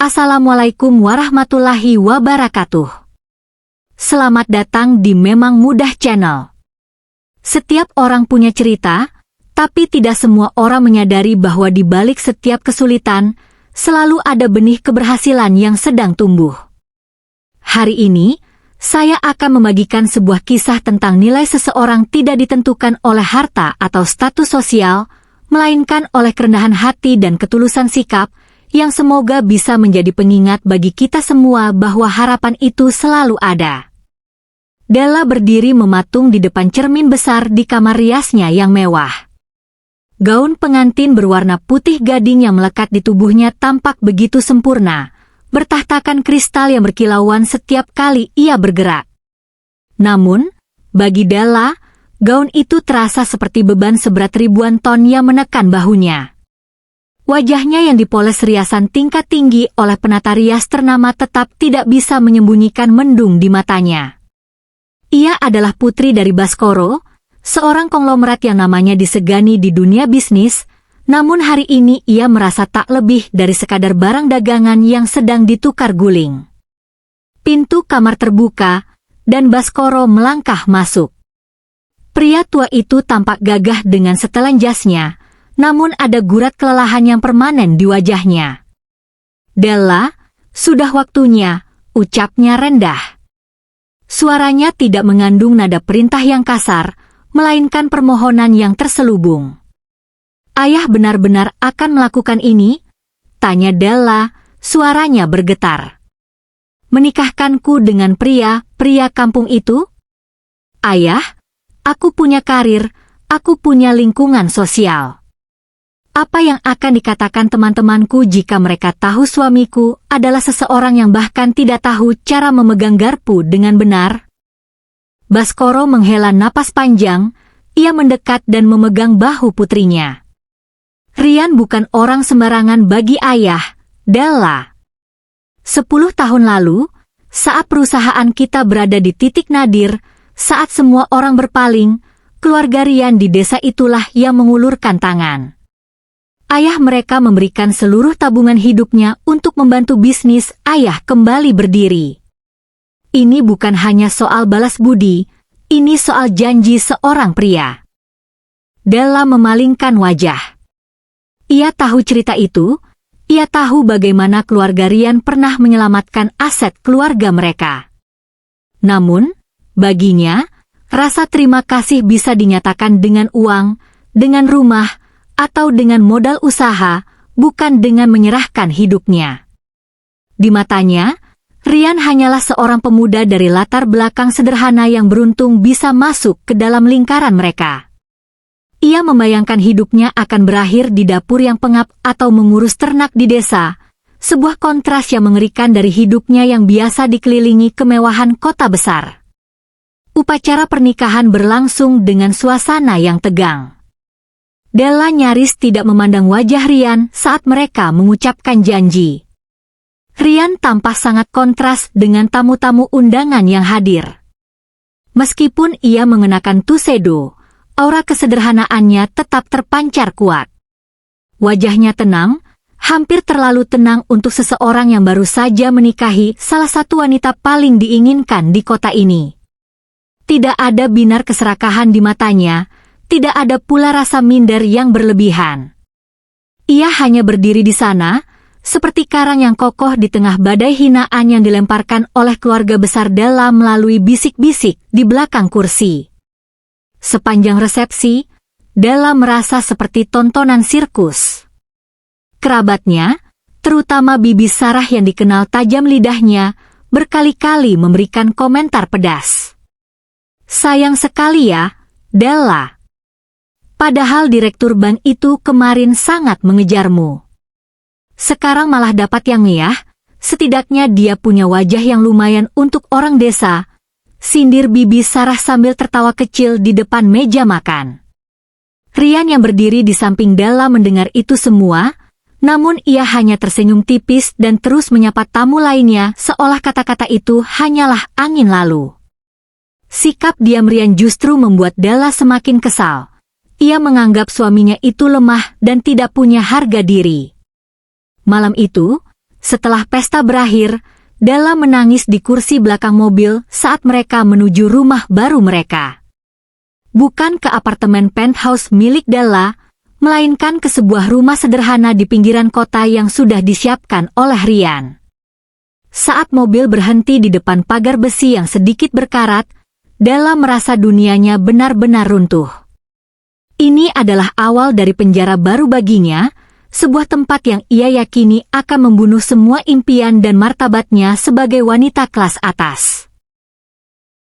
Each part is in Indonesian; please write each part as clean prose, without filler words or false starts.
Assalamualaikum warahmatullahi wabarakatuh. Selamat datang di Memang Mudah Channel. Setiap orang punya cerita, tapi tidak semua orang menyadari bahwa di balik setiap kesulitan, selalu ada benih keberhasilan yang sedang tumbuh. Hari ini, saya akan membagikan sebuah kisah tentang nilai seseorang tidak ditentukan oleh harta atau status sosial, melainkan oleh kerendahan hati dan ketulusan sikap, yang semoga bisa menjadi pengingat bagi kita semua bahwa harapan itu selalu ada. Della berdiri mematung di depan cermin besar di kamar riasnya yang mewah. Gaun pengantin berwarna putih gading yang melekat di tubuhnya tampak begitu sempurna, bertahtakan kristal yang berkilauan setiap kali ia bergerak. Namun, bagi Della, gaun itu terasa seperti beban seberat ribuan ton yang menekan bahunya. Wajahnya yang dipoles riasan tingkat tinggi oleh penata rias ternama tetap tidak bisa menyembunyikan mendung di matanya. Ia adalah putri dari Baskoro, seorang konglomerat yang namanya disegani di dunia bisnis, namun hari ini ia merasa tak lebih dari sekadar barang dagangan yang sedang ditukar guling. Pintu kamar terbuka, dan Baskoro melangkah masuk. Pria tua itu tampak gagah dengan setelan jasnya, namun ada gurat kelelahan yang permanen di wajahnya. Della, sudah waktunya, ucapnya rendah. Suaranya tidak mengandung nada perintah yang kasar, melainkan permohonan yang terselubung. Ayah benar-benar akan melakukan ini? Tanya Della, suaranya bergetar. Menikahkanku dengan pria kampung itu? Ayah, aku punya karir, aku punya lingkungan sosial. Apa yang akan dikatakan teman-temanku jika mereka tahu suamiku adalah seseorang yang bahkan tidak tahu cara memegang garpu dengan benar? Baskoro menghela napas panjang, ia mendekat dan memegang bahu putrinya. Rian bukan orang sembarangan bagi ayah, Della. 10 tahun lalu, saat perusahaan kita berada di titik nadir, saat semua orang berpaling, keluarga Rian di desa itulah yang mengulurkan tangan. Ayah mereka memberikan seluruh tabungan hidupnya untuk membantu bisnis ayah kembali berdiri. Ini bukan hanya soal balas budi, ini soal janji seorang pria. Della memalingkan wajah. Ia tahu cerita itu, ia tahu bagaimana keluarga Rian pernah menyelamatkan aset keluarga mereka. Namun, baginya, rasa terima kasih bisa dinyatakan dengan uang, dengan rumah, atau dengan modal usaha, bukan dengan menyerahkan hidupnya. Di matanya, Rian hanyalah seorang pemuda dari latar belakang sederhana yang beruntung bisa masuk ke dalam lingkaran mereka. Ia membayangkan hidupnya akan berakhir di dapur yang pengap atau mengurus ternak di desa, sebuah kontras yang mengerikan dari hidupnya yang biasa dikelilingi kemewahan kota besar. Upacara pernikahan berlangsung dengan suasana yang tegang. Della nyaris tidak memandang wajah Rian saat mereka mengucapkan janji. Rian tampak sangat kontras dengan tamu-tamu undangan yang hadir. Meskipun ia mengenakan tuxedo, aura kesederhanaannya tetap terpancar kuat. Wajahnya tenang, hampir terlalu tenang untuk seseorang yang baru saja menikahi salah satu wanita paling diinginkan di kota ini. Tidak ada binar keserakahan di matanya, tidak ada pula rasa minder yang berlebihan. Ia hanya berdiri di sana, seperti karang yang kokoh di tengah badai hinaan yang dilemparkan oleh keluarga besar Della melalui bisik-bisik di belakang kursi. Sepanjang resepsi, Della merasa seperti tontonan sirkus. Kerabatnya, terutama Bibi Sarah yang dikenal tajam lidahnya, berkali-kali memberikan komentar pedas. Sayang sekali ya, Della. Padahal direktur bank itu kemarin sangat mengejarmu. Sekarang malah dapat yang ngeyah, setidaknya dia punya wajah yang lumayan untuk orang desa, sindir Bibi Sarah sambil tertawa kecil di depan meja makan. Rian yang berdiri di samping Della mendengar itu semua, namun ia hanya tersenyum tipis dan terus menyapa tamu lainnya seolah kata-kata itu hanyalah angin lalu. Sikap diam Rian justru membuat Della semakin kesal. Ia menganggap suaminya itu lemah dan tidak punya harga diri. Malam itu, setelah pesta berakhir, Della menangis di kursi belakang mobil saat mereka menuju rumah baru mereka. Bukan ke apartemen penthouse milik Della, melainkan ke sebuah rumah sederhana di pinggiran kota yang sudah disiapkan oleh Ryan. Saat mobil berhenti di depan pagar besi yang sedikit berkarat, Della merasa dunianya benar-benar runtuh. Ini adalah awal dari penjara baru baginya, sebuah tempat yang ia yakini akan membunuh semua impian dan martabatnya sebagai wanita kelas atas.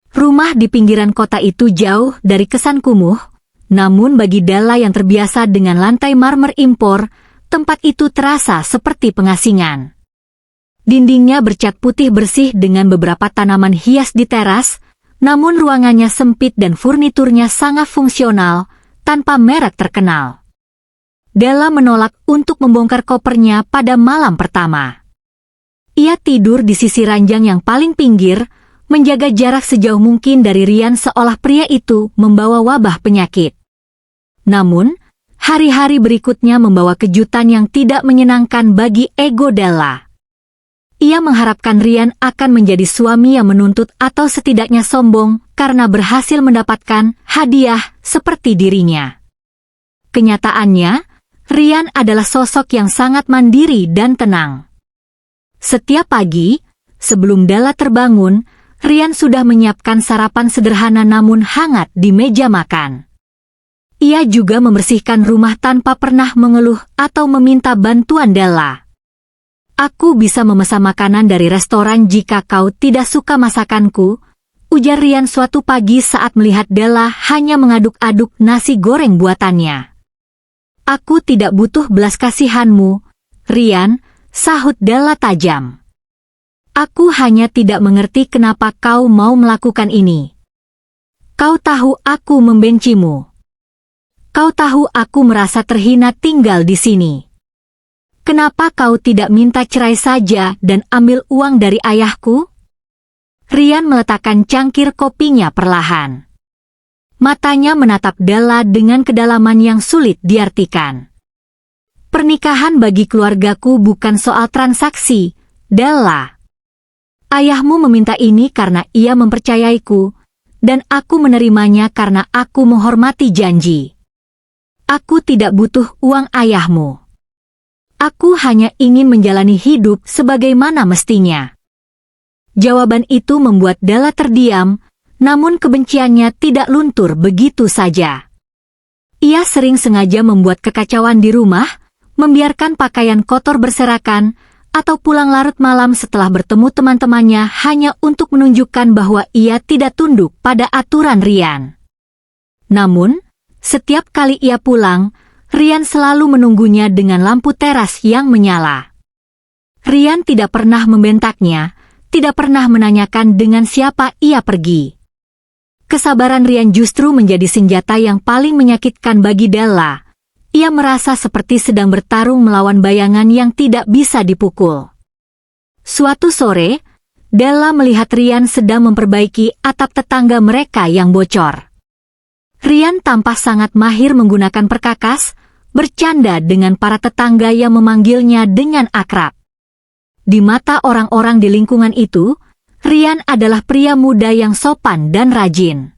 Rumah di pinggiran kota itu jauh dari kesan kumuh, namun bagi Della yang terbiasa dengan lantai marmer impor, tempat itu terasa seperti pengasingan. Dindingnya bercat putih bersih dengan beberapa tanaman hias di teras, namun ruangannya sempit dan furniturnya sangat fungsional, tanpa merek terkenal. Della menolak untuk membongkar kopernya pada malam pertama. Ia tidur di sisi ranjang yang paling pinggir, menjaga jarak sejauh mungkin dari Ryan seolah pria itu membawa wabah penyakit. Namun, hari-hari berikutnya membawa kejutan yang tidak menyenangkan bagi ego Della. Ia mengharapkan Ryan akan menjadi suami yang menuntut atau setidaknya sombong karena berhasil mendapatkan hadiah seperti dirinya. Kenyataannya, Ryan adalah sosok yang sangat mandiri dan tenang. Setiap pagi, sebelum Della terbangun, Ryan sudah menyiapkan sarapan sederhana namun hangat di meja makan. Ia juga membersihkan rumah tanpa pernah mengeluh atau meminta bantuan Della. "Aku bisa memesan makanan dari restoran jika kau tidak suka masakanku," ujar Ryan suatu pagi saat melihat Della hanya mengaduk-aduk nasi goreng buatannya. "Aku tidak butuh belas kasihanmu, Ryan," sahut Della tajam. "Aku hanya tidak mengerti kenapa kau mau melakukan ini. Kau tahu aku membencimu. Kau tahu aku merasa terhina tinggal di sini. Kenapa kau tidak minta cerai saja dan ambil uang dari ayahku?" Ryan meletakkan cangkir kopinya perlahan. Matanya menatap Della dengan kedalaman yang sulit diartikan. "Pernikahan bagi keluargaku bukan soal transaksi, Della. Ayahmu meminta ini karena ia mempercayaiku, dan aku menerimanya karena aku menghormati janji. Aku tidak butuh uang ayahmu. Aku hanya ingin menjalani hidup sebagaimana mestinya." Jawaban itu membuat Della terdiam, namun kebenciannya tidak luntur begitu saja. Ia sering sengaja membuat kekacauan di rumah, membiarkan pakaian kotor berserakan, atau pulang larut malam setelah bertemu teman-temannya hanya untuk menunjukkan bahwa ia tidak tunduk pada aturan Ryan. Namun, setiap kali ia pulang, Ryan selalu menunggunya dengan lampu teras yang menyala. Ryan tidak pernah membentaknya, tidak pernah menanyakan dengan siapa ia pergi. Kesabaran Ryan justru menjadi senjata yang paling menyakitkan bagi Della. Ia merasa seperti sedang bertarung melawan bayangan yang tidak bisa dipukul. Suatu sore, Della melihat Ryan sedang memperbaiki atap tetangga mereka yang bocor. Ryan tampak sangat mahir menggunakan perkakas, bercanda dengan para tetangga yang memanggilnya dengan akrab. Di mata orang-orang di lingkungan itu, Ryan adalah pria muda yang sopan dan rajin.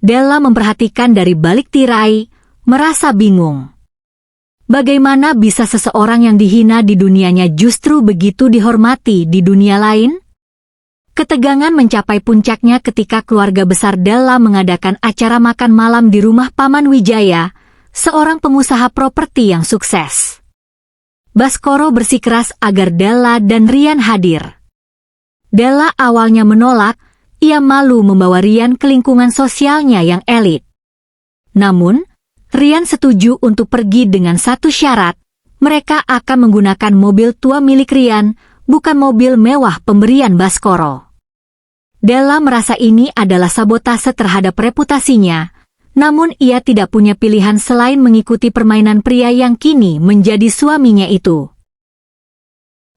Della memperhatikan dari balik tirai, merasa bingung. Bagaimana bisa seseorang yang dihina di dunianya justru begitu dihormati di dunia lain? Ketegangan mencapai puncaknya ketika keluarga besar Della mengadakan acara makan malam di rumah Paman Wijaya, seorang pengusaha properti yang sukses. Baskoro bersikeras agar Della dan Ryan hadir. Della awalnya menolak, ia malu membawa Ryan ke lingkungan sosialnya yang elit. Namun, Ryan setuju untuk pergi dengan satu syarat, mereka akan menggunakan mobil tua milik Ryan, bukan mobil mewah pemberian Baskoro. Della merasa ini adalah sabotase terhadap reputasinya, namun ia tidak punya pilihan selain mengikuti permainan pria yang kini menjadi suaminya itu.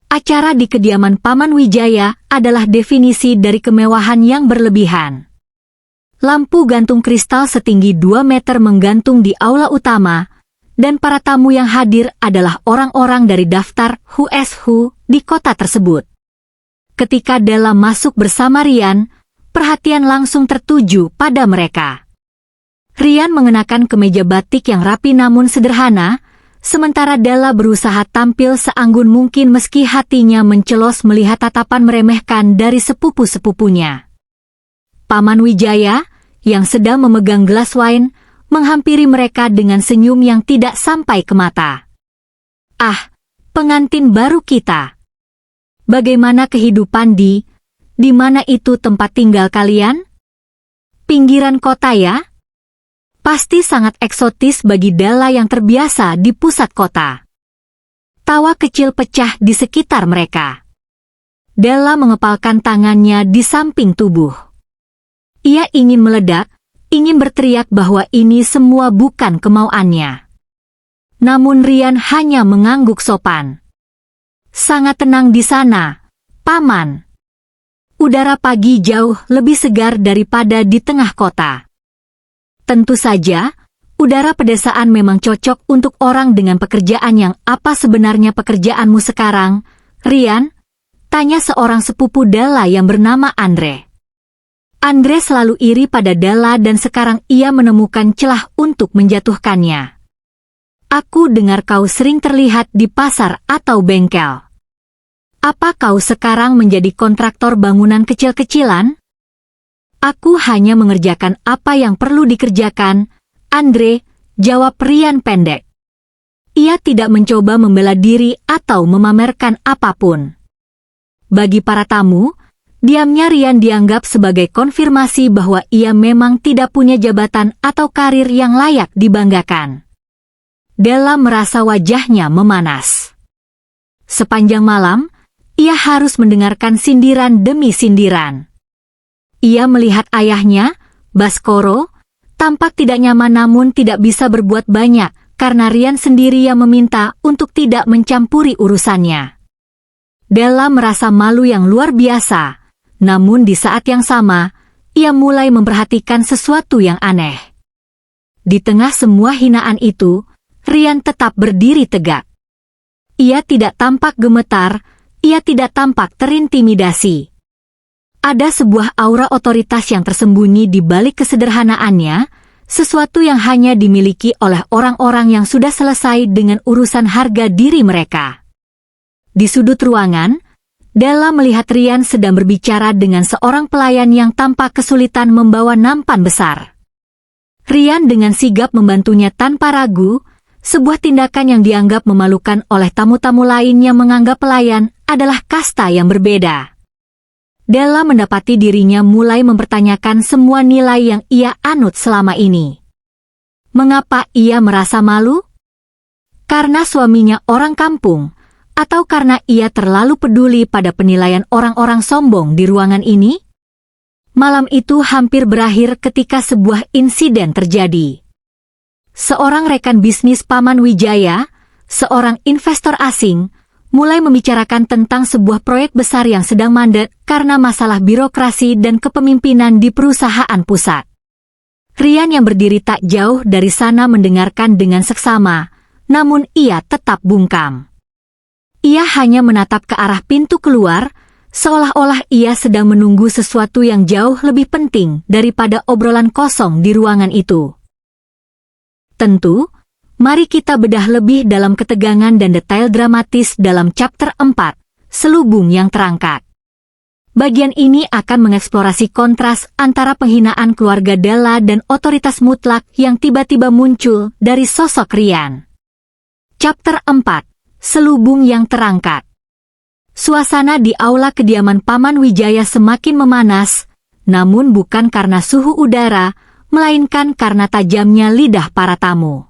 Acara di kediaman Paman Wijaya adalah definisi dari kemewahan yang berlebihan. Lampu gantung kristal setinggi 2 meter menggantung di aula utama, dan para tamu yang hadir adalah orang-orang dari daftar Who's Who di kota tersebut. Ketika Della masuk bersama Ryan, perhatian langsung tertuju pada mereka. Ryan mengenakan kemeja batik yang rapi namun sederhana, sementara Della berusaha tampil seanggun mungkin meski hatinya mencelos melihat tatapan meremehkan dari sepupu-sepupunya. Paman Wijaya, yang sedang memegang gelas wine, menghampiri mereka dengan senyum yang tidak sampai ke mata. "Ah, pengantin baru kita. Bagaimana kehidupan di mana itu tempat tinggal kalian? Pinggiran kota ya? Pasti sangat eksotis bagi Della yang terbiasa di pusat kota." Tawa kecil pecah di sekitar mereka. Della mengepalkan tangannya di samping tubuh. Ia ingin meledak, ingin berteriak bahwa ini semua bukan kemauannya. Namun Ryan hanya mengangguk sopan. "Sangat tenang di sana, Paman. Udara pagi jauh lebih segar daripada di tengah kota." Tentu saja, udara pedesaan memang cocok untuk orang dengan pekerjaan yang apa sebenarnya pekerjaanmu sekarang, Ryan? Tanya seorang sepupu Della yang bernama Andre. Andre selalu iri pada Della dan sekarang ia menemukan celah untuk menjatuhkannya. "Aku dengar kau sering terlihat di pasar atau bengkel. Apa kau sekarang menjadi kontraktor bangunan kecil-kecilan?" "Aku hanya mengerjakan apa yang perlu dikerjakan, Andre," jawab Ryan pendek. Ia tidak mencoba membela diri atau memamerkan apapun. Bagi para tamu, diamnya Ryan dianggap sebagai konfirmasi bahwa ia memang tidak punya jabatan atau karir yang layak dibanggakan. Della merasa wajahnya memanas. Sepanjang malam, ia harus mendengarkan sindiran demi sindiran. Ia melihat ayahnya, Baskoro, tampak tidak nyaman namun tidak bisa berbuat banyak karena Ryan sendiri yang meminta untuk tidak mencampuri urusannya. Della merasa malu yang luar biasa. Namun di saat yang sama, ia mulai memperhatikan sesuatu yang aneh. Di tengah semua hinaan itu, Ryan tetap berdiri tegak. Ia tidak tampak gemetar, ia tidak tampak terintimidasi. Ada sebuah aura otoritas yang tersembunyi di balik kesederhanaannya, sesuatu yang hanya dimiliki oleh orang-orang yang sudah selesai dengan urusan harga diri mereka. Di sudut ruangan, Della melihat Ryan sedang berbicara dengan seorang pelayan yang tampak kesulitan membawa nampan besar. Ryan dengan sigap membantunya tanpa ragu, sebuah tindakan yang dianggap memalukan oleh tamu-tamu lain yang menganggap pelayan adalah kasta yang berbeda. Della mendapati dirinya mulai mempertanyakan semua nilai yang ia anut selama ini. Mengapa ia merasa malu? Karena suaminya orang kampung, atau karena ia terlalu peduli pada penilaian orang-orang sombong di ruangan ini? Malam itu hampir berakhir ketika sebuah insiden terjadi. Seorang rekan bisnis Paman Wijaya, seorang investor asing, mulai membicarakan tentang sebuah proyek besar yang sedang mandek karena masalah birokrasi dan kepemimpinan di perusahaan pusat. Ryan yang berdiri tak jauh dari sana mendengarkan dengan seksama, namun ia tetap bungkam. Ia hanya menatap ke arah pintu keluar, seolah-olah ia sedang menunggu sesuatu yang jauh lebih penting daripada obrolan kosong di ruangan itu. Tentu, mari kita bedah lebih dalam ketegangan dan detail dramatis dalam chapter 4, Selubung yang Terangkat. Bagian ini akan mengeksplorasi kontras antara penghinaan keluarga Della dan otoritas mutlak yang tiba-tiba muncul dari sosok Ryan. Chapter 4, Selubung yang Terangkat. Suasana di aula kediaman Paman Wijaya semakin memanas, namun bukan karena suhu udara, melainkan karena tajamnya lidah para tamu.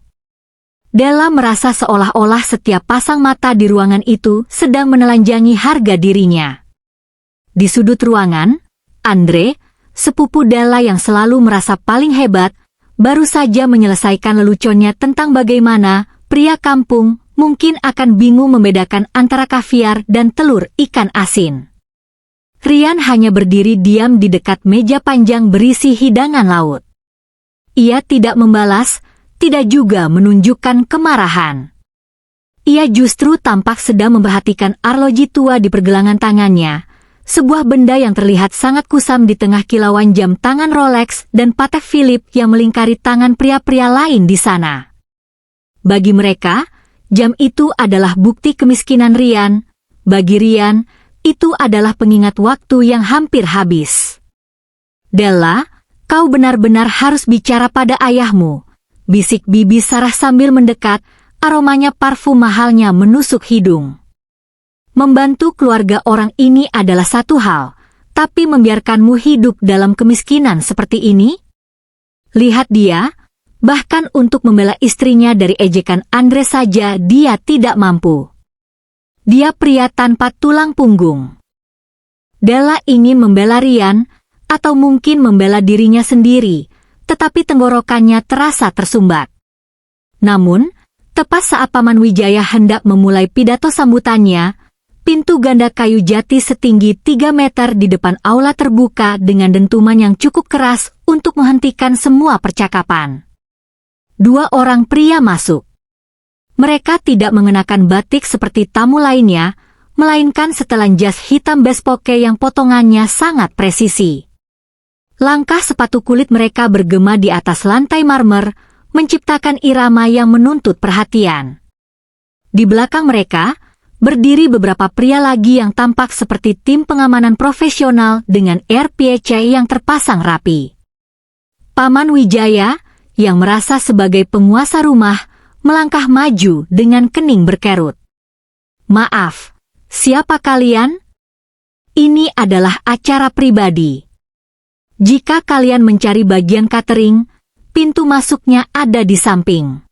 Della merasa seolah-olah setiap pasang mata di ruangan itu sedang menelanjangi harga dirinya. Di sudut ruangan, Andre, sepupu Della yang selalu merasa paling hebat, baru saja menyelesaikan leluconnya tentang bagaimana pria kampung mungkin akan bingung membedakan antara kaviar dan telur ikan asin. Ryan hanya berdiri diam di dekat meja panjang berisi hidangan laut. Ia tidak membalas, tidak juga menunjukkan kemarahan. Ia justru tampak sedang memperhatikan arloji tua di pergelangan tangannya, sebuah benda yang terlihat sangat kusam di tengah kilauan jam tangan Rolex dan Patek Philippe yang melingkari tangan pria-pria lain di sana. Bagi mereka, jam itu adalah bukti kemiskinan Rian. Bagi Rian, itu adalah pengingat waktu yang hampir habis. "Della, kau benar-benar harus bicara pada ayahmu," bisik bibi Sarah sambil mendekat, aromanya parfum mahalnya menusuk hidung. Membantu keluarga orang ini adalah satu hal, tapi membiarkanmu hidup dalam kemiskinan seperti ini? Lihat dia, bahkan untuk membela istrinya dari ejekan Andre saja dia tidak mampu. Dia pria tanpa tulang punggung. Della ingin membela Rian, atau mungkin membela dirinya sendiri, tetapi tenggorokannya terasa tersumbat. Namun, tepat saat Paman Wijaya hendak memulai pidato sambutannya, pintu ganda kayu jati setinggi 3 meter di depan aula terbuka dengan dentuman yang cukup keras untuk menghentikan semua percakapan. 2 orang pria masuk. Mereka tidak mengenakan batik seperti tamu lainnya, melainkan setelan jas hitam bespoke yang potongannya sangat presisi. Langkah sepatu kulit mereka bergema di atas lantai marmer, menciptakan irama yang menuntut perhatian. Di belakang mereka, berdiri beberapa pria lagi yang tampak seperti tim pengamanan profesional dengan RPC yang terpasang rapi. Paman Wijaya, yang merasa sebagai penguasa rumah, melangkah maju dengan kening berkerut. "Maaf, siapa kalian? Ini adalah acara pribadi. Jika kalian mencari bagian catering, pintu masuknya ada di samping."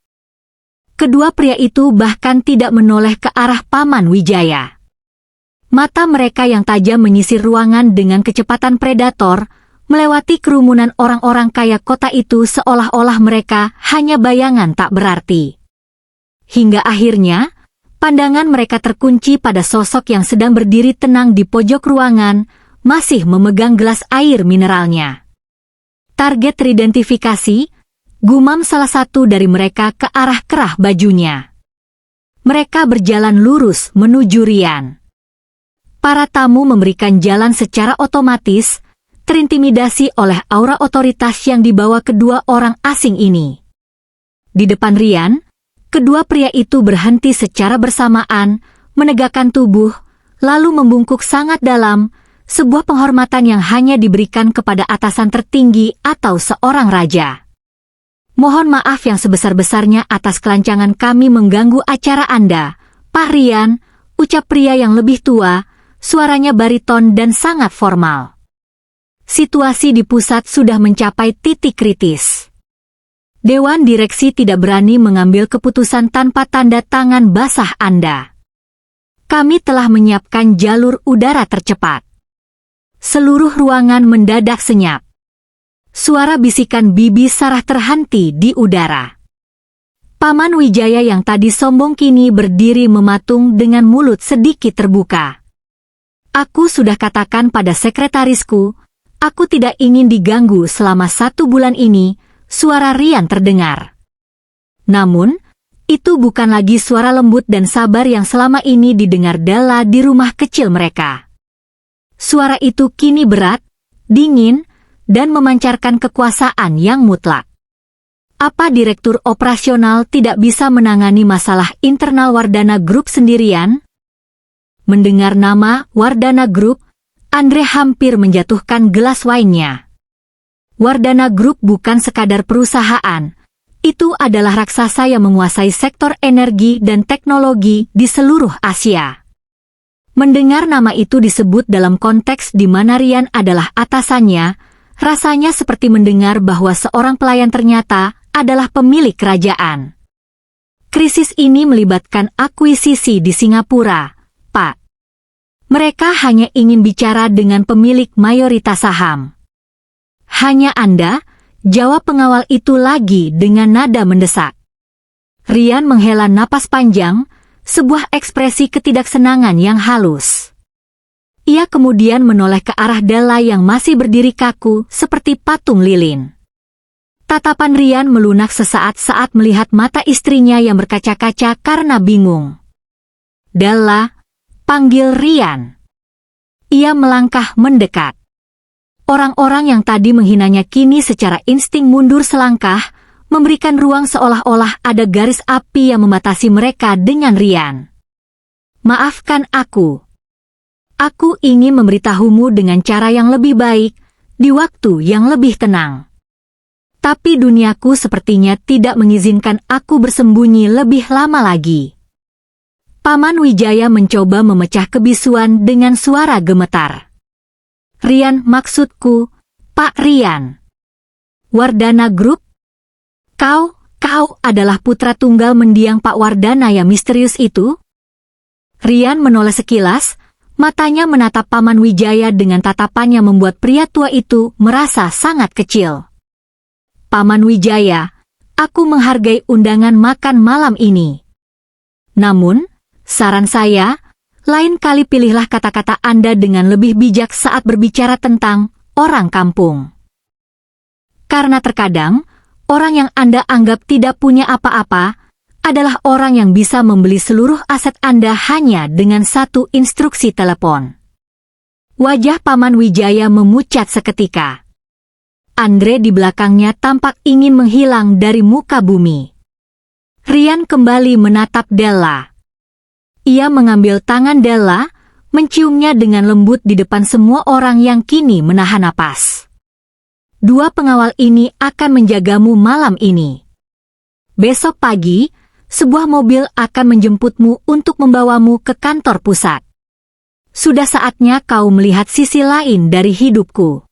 Kedua pria itu bahkan tidak menoleh ke arah Paman Wijaya. Mata mereka yang tajam menyisir ruangan dengan kecepatan predator, melewati kerumunan orang-orang kaya kota itu seolah-olah mereka hanya bayangan tak berarti. Hingga akhirnya, pandangan mereka terkunci pada sosok yang sedang berdiri tenang di pojok ruangan, masih memegang gelas air mineralnya. "Target teridentifikasi," gumam salah satu dari mereka ke arah kerah bajunya. Mereka berjalan lurus menuju Rian. Para tamu memberikan jalan secara otomatis, terintimidasi oleh aura otoritas yang dibawa kedua orang asing ini. Di depan Rian, kedua pria itu berhenti secara bersamaan, menegakkan tubuh, lalu membungkuk sangat dalam, sebuah penghormatan yang hanya diberikan kepada atasan tertinggi atau seorang raja. "Mohon maaf yang sebesar-besarnya atas kelancangan kami mengganggu acara Anda, Pak Rian," ucap pria yang lebih tua, suaranya bariton dan sangat formal. Situasi di pusat sudah mencapai titik kritis. Dewan direksi tidak berani mengambil keputusan tanpa tanda tangan basah Anda. Kami telah menyiapkan jalur udara tercepat. Seluruh ruangan mendadak senyap. Suara bisikan bibi Sarah terhenti di udara. Paman Wijaya yang tadi sombong kini berdiri mematung dengan mulut sedikit terbuka. "Aku sudah katakan pada sekretarisku, aku tidak ingin diganggu selama 1 bulan ini," suara Rian terdengar. Namun, itu bukan lagi suara lembut dan sabar yang selama ini didengar Della di rumah kecil mereka. Suara itu kini berat, dingin, dan memancarkan kekuasaan yang mutlak. Apa direktur operasional tidak bisa menangani masalah internal Wardana Group sendirian? Mendengar nama Wardana Group, Andre hampir menjatuhkan gelas wine-nya. Wardana Group bukan sekadar perusahaan, itu adalah raksasa yang menguasai sektor energi dan teknologi di seluruh Asia. Mendengar nama itu disebut dalam konteks di mana Rian adalah atasannya, rasanya seperti mendengar bahwa seorang pelayan ternyata adalah pemilik kerajaan. Krisis ini melibatkan akuisisi di Singapura, Pak. Mereka hanya ingin bicara dengan pemilik mayoritas saham. "Hanya Anda?" jawab pengawal itu lagi dengan nada mendesak. Rian menghela napas panjang, sebuah ekspresi ketidaksenangan yang halus. Ia kemudian menoleh ke arah Della yang masih berdiri kaku seperti patung lilin. Tatapan Rian melunak sesaat saat melihat mata istrinya yang berkaca-kaca karena bingung. "Della," panggil Rian. Ia melangkah mendekat. Orang-orang yang tadi menghinanya kini secara insting mundur selangkah, memberikan ruang seolah-olah ada garis api yang membatasi mereka dengan Rian. "Maafkan aku. Aku ingin memberitahumu dengan cara yang lebih baik, di waktu yang lebih tenang. Tapi duniaku sepertinya tidak mengizinkan aku bersembunyi lebih lama lagi." Paman Wijaya mencoba memecah kebisuan dengan suara gemetar. "Rian, maksudku, Pak Rian. Wardana Group? Kau adalah putra tunggal mendiang Pak Wardana yang misterius itu?" Rian menoleh sekilas, matanya menatap Paman Wijaya dengan tatapan yang membuat pria tua itu merasa sangat kecil. "Paman Wijaya, aku menghargai undangan makan malam ini. Namun, saran saya, lain kali pilihlah kata-kata Anda dengan lebih bijak saat berbicara tentang orang kampung. Karena terkadang, orang yang Anda anggap tidak punya apa-apa, adalah orang yang bisa membeli seluruh aset Anda hanya dengan satu instruksi telepon." Wajah Paman Wijaya memucat seketika. Andre di belakangnya tampak ingin menghilang dari muka bumi. Rian kembali menatap Della. Ia mengambil tangan Della, menciumnya dengan lembut di depan semua orang yang kini menahan napas. "Dua pengawal ini akan menjagamu malam ini. Besok pagi, sebuah mobil akan menjemputmu untuk membawamu ke kantor pusat. Sudah saatnya kau melihat sisi lain dari hidupku."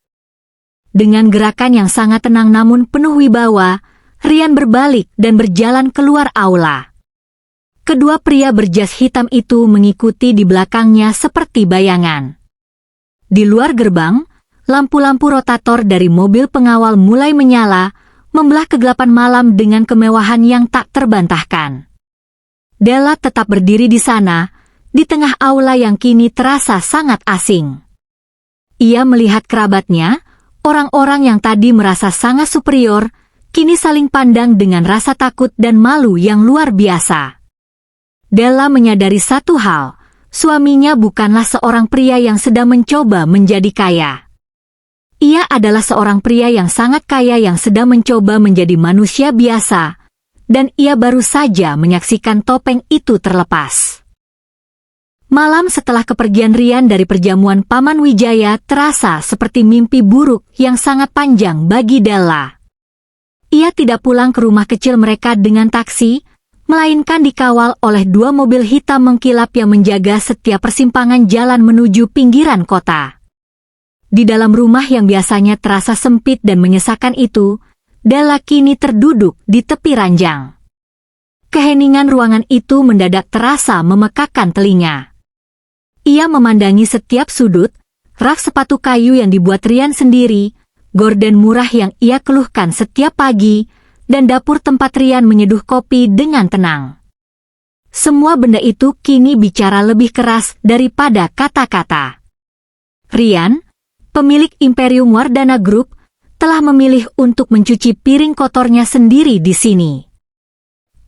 Dengan gerakan yang sangat tenang namun penuh wibawa, Rian berbalik dan berjalan keluar aula. Kedua pria berjas hitam itu mengikuti di belakangnya seperti bayangan. Di luar gerbang, lampu-lampu rotator dari mobil pengawal mulai menyala, membelah kegelapan malam dengan kemewahan yang tak terbantahkan. Della tetap berdiri di sana, di tengah aula yang kini terasa sangat asing. Ia melihat kerabatnya, orang-orang yang tadi merasa sangat superior, kini saling pandang dengan rasa takut dan malu yang luar biasa. Della menyadari satu hal, suaminya bukanlah seorang pria yang sedang mencoba menjadi kaya. Ia adalah seorang pria yang sangat kaya yang sedang mencoba menjadi manusia biasa, dan ia baru saja menyaksikan topeng itu terlepas. Malam setelah kepergian Rian dari perjamuan Paman Wijaya terasa seperti mimpi buruk yang sangat panjang bagi Della. Ia tidak pulang ke rumah kecil mereka dengan taksi, melainkan dikawal oleh dua mobil hitam mengkilap yang menjaga setiap persimpangan jalan menuju pinggiran kota. Di dalam rumah yang biasanya terasa sempit dan menyesakan itu, Della kini terduduk di tepi ranjang. Keheningan ruangan itu mendadak terasa memekakkan telinga. Ia memandangi setiap sudut, rak sepatu kayu yang dibuat Rian sendiri, gorden murah yang ia keluhkan setiap pagi, dan dapur tempat Rian menyeduh kopi dengan tenang. Semua benda itu kini bicara lebih keras daripada kata-kata. Rian, pemilik Imperium Wardana Group, telah memilih untuk mencuci piring kotornya sendiri di sini.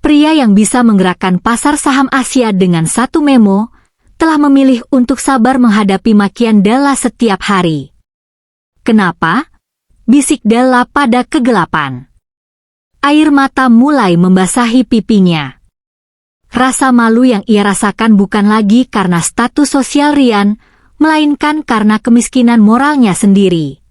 Pria yang bisa menggerakkan pasar saham Asia dengan satu memo, telah memilih untuk sabar menghadapi makian Della setiap hari. "Kenapa?" bisik Della pada kegelapan. Air mata mulai membasahi pipinya. Rasa malu yang ia rasakan bukan lagi karena status sosial Rian, melainkan karena kemiskinan moralnya sendiri.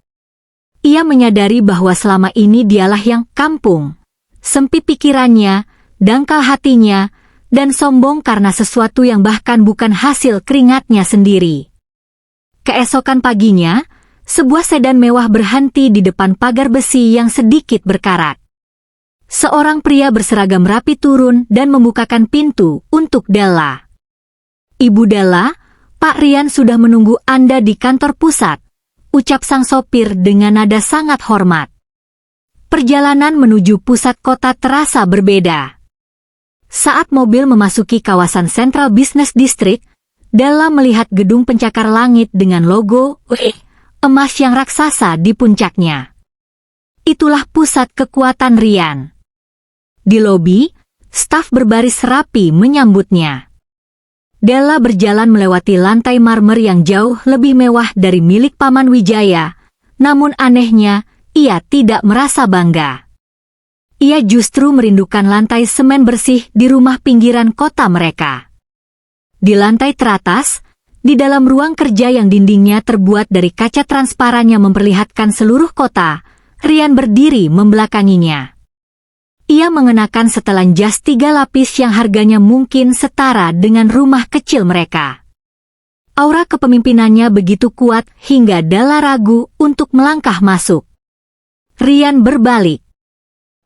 Ia menyadari bahwa selama ini dialah yang kampung, sempit pikirannya, dangkal hatinya, dan sombong karena sesuatu yang bahkan bukan hasil keringatnya sendiri. Keesokan paginya, sebuah sedan mewah berhenti di depan pagar besi yang sedikit berkarat. Seorang pria berseragam rapi turun dan membukakan pintu untuk Della. "Ibu Della, Pak Rian sudah menunggu Anda di kantor pusat," ucap sang sopir dengan nada sangat hormat. Perjalanan menuju pusat kota terasa berbeda. Saat mobil memasuki kawasan Central Business District, Della melihat gedung pencakar langit dengan logo emas yang raksasa di puncaknya. itulah pusat kekuatan Rian. Di lobi, staf berbaris rapi menyambutnya. Della berjalan melewati lantai marmer yang jauh lebih mewah dari milik Paman Wijaya, namun anehnya, ia tidak merasa bangga. Ia justru merindukan lantai semen bersih di rumah pinggiran kota mereka. Di lantai teratas, di dalam ruang kerja yang dindingnya terbuat dari kaca transparan yang memperlihatkan seluruh kota, Rian berdiri membelakanginya. Ia mengenakan setelan jas 3 lapis yang harganya mungkin setara dengan rumah kecil mereka. Aura kepemimpinannya begitu kuat hingga Della ragu untuk melangkah masuk. Rian berbalik.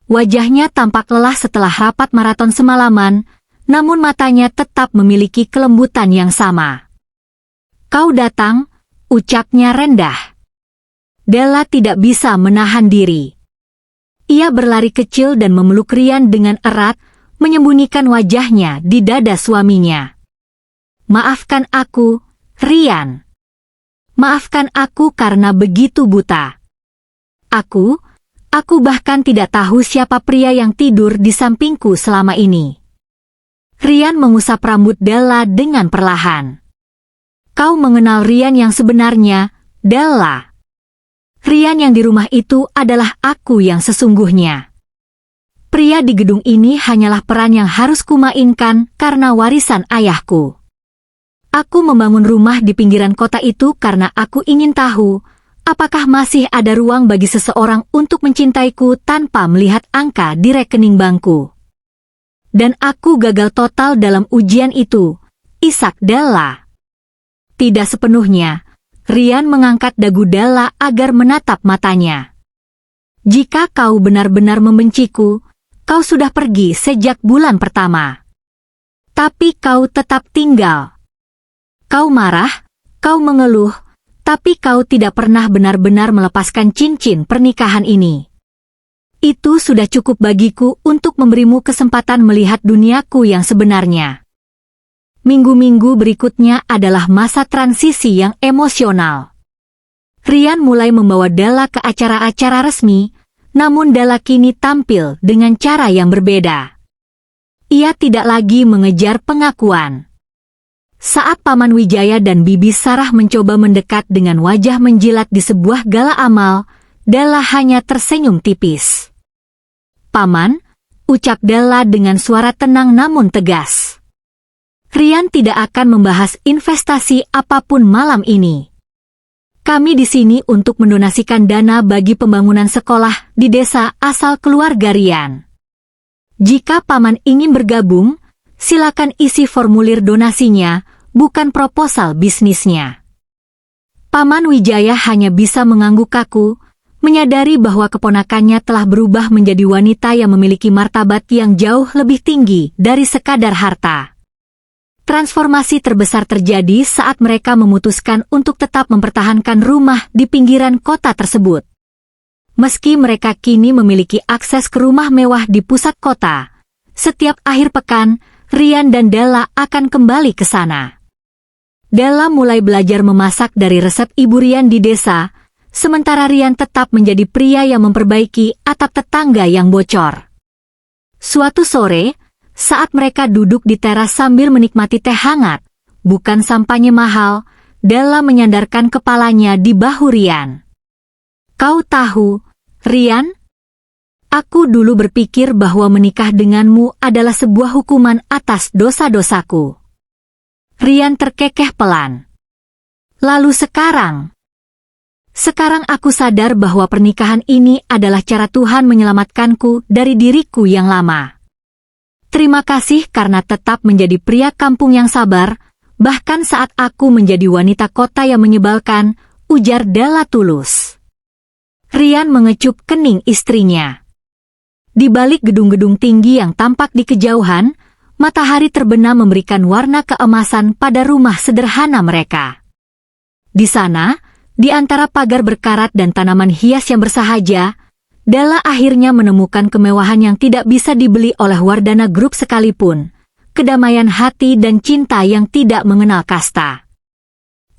Wajahnya tampak lelah setelah rapat maraton semalaman, namun matanya tetap memiliki kelembutan yang sama. "Kau datang," ucapnya rendah. Della tidak bisa menahan diri. Ia berlari kecil dan memeluk Rian dengan erat, menyembunyikan wajahnya di dada suaminya. "Maafkan aku, Rian. Maafkan aku karena begitu buta. Aku bahkan tidak tahu siapa pria yang tidur di sampingku selama ini." Rian mengusap rambut Della dengan perlahan. "Kau mengenal Rian yang sebenarnya, Della. Rian yang di rumah itu adalah aku yang sesungguhnya. Pria di gedung ini hanyalah peran yang harus kumainkan karena warisan ayahku. Aku membangun rumah di pinggiran kota itu karena aku ingin tahu, apakah masih ada ruang bagi seseorang untuk mencintaiku tanpa melihat angka di rekening bankku. Dan aku gagal total dalam ujian itu, isak Della." Tidak sepenuhnya, Rian mengangkat dagu Della agar menatap matanya. "Jika kau benar-benar membenciku, kau sudah pergi sejak bulan pertama. Tapi kau tetap tinggal. Kau marah, kau mengeluh, tapi kau tidak pernah benar-benar melepaskan cincin pernikahan ini. Itu sudah cukup bagiku untuk memberimu kesempatan melihat duniaku yang sebenarnya." Minggu-minggu berikutnya adalah masa transisi yang emosional. Rian mulai membawa Della ke acara-acara resmi, namun Della kini tampil dengan cara yang berbeda. Ia tidak lagi mengejar pengakuan. Saat Paman Wijaya dan Bibi Sarah mencoba mendekat dengan wajah menjilat di sebuah gala amal, Della hanya tersenyum tipis. "Paman," ucap Della dengan suara tenang namun tegas. "Rian tidak akan membahas investasi apapun malam ini. Kami di sini untuk mendonasikan dana bagi pembangunan sekolah di desa asal keluarga Rian. Jika Paman ingin bergabung, silakan isi formulir donasinya, bukan proposal bisnisnya." Paman Wijaya hanya bisa mengangguk kaku, menyadari bahwa keponakannya telah berubah menjadi wanita yang memiliki martabat yang jauh lebih tinggi dari sekadar harta. Transformasi terbesar terjadi saat mereka memutuskan untuk tetap mempertahankan rumah di pinggiran kota tersebut. Meski mereka kini memiliki akses ke rumah mewah di pusat kota, setiap akhir pekan, Rian dan Della akan kembali ke sana. Della mulai belajar memasak dari resep ibu Rian di desa, sementara Rian tetap menjadi pria yang memperbaiki atap tetangga yang bocor. Suatu sore, saat mereka duduk di teras sambil menikmati teh hangat, bukan sampahnya mahal, Della menyandarkan kepalanya di bahu Rian. "Kau tahu, Rian? Aku dulu berpikir bahwa menikah denganmu adalah sebuah hukuman atas dosa-dosaku." Rian terkekeh pelan. "Lalu sekarang? Sekarang aku sadar bahwa pernikahan ini adalah cara Tuhan menyelamatkanku dari diriku yang lama. Terima kasih karena tetap menjadi pria kampung yang sabar, bahkan saat aku menjadi wanita kota yang menyebalkan," ujar Della tulus. Rian mengecup kening istrinya. Di balik gedung-gedung tinggi yang tampak di kejauhan, matahari terbenam memberikan warna keemasan pada rumah sederhana mereka. Di sana, di antara pagar berkarat dan tanaman hias yang bersahaja, Della akhirnya menemukan kemewahan yang tidak bisa dibeli oleh Wardana Group sekalipun, kedamaian hati dan cinta yang tidak mengenal kasta.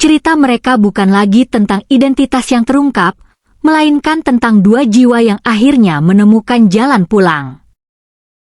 Cerita mereka bukan lagi tentang identitas yang terungkap, melainkan tentang dua jiwa yang akhirnya menemukan jalan pulang.